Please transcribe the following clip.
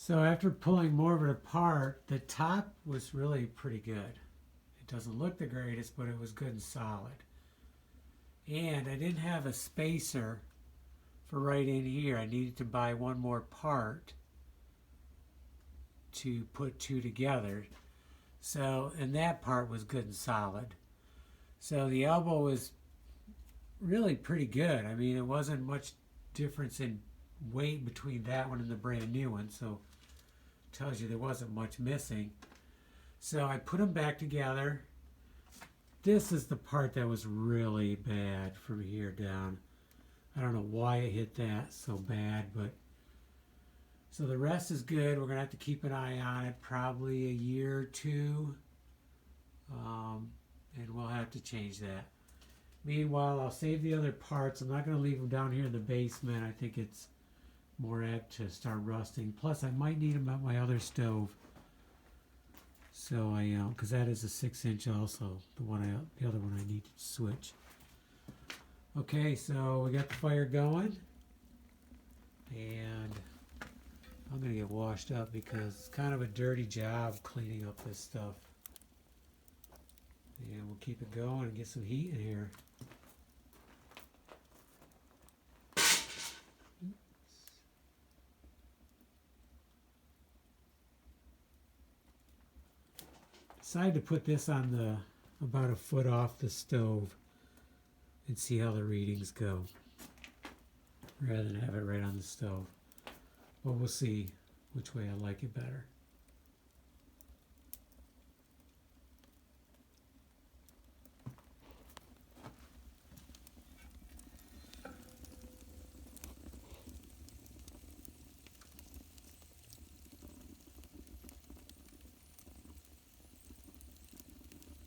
So after pulling more of it apart, the top was really pretty good. It doesn't look the greatest, but it was good and solid. And I didn't have a spacer for right in here. I needed to buy one more part to put two together. So, and that part was good and solid. So the elbow was really pretty good. I mean, it wasn't much difference in weight between that one and the brand new one. So it tells you there wasn't much missing. So I put them back together. This is the part that was really bad from here down. I don't know why it hit that so bad, but so the rest is good. We're gonna have to keep an eye on it, probably a year or two, and we'll have to change that. Meanwhile, I'll save the other parts. I'm not gonna leave them down here in the basement. I think it's more apt to start rusting. Plus, I might need them at my other stove. So because that is a 6-inch also, the other one I need to switch. Okay, so we got the fire going, and I'm gonna get washed up because it's kind of a dirty job cleaning up this stuff. And we'll keep it going and get some heat in here. Decided to put this on the about a foot off the stove and see how the readings go rather than have it right on the stove. But we'll see which way I like it better.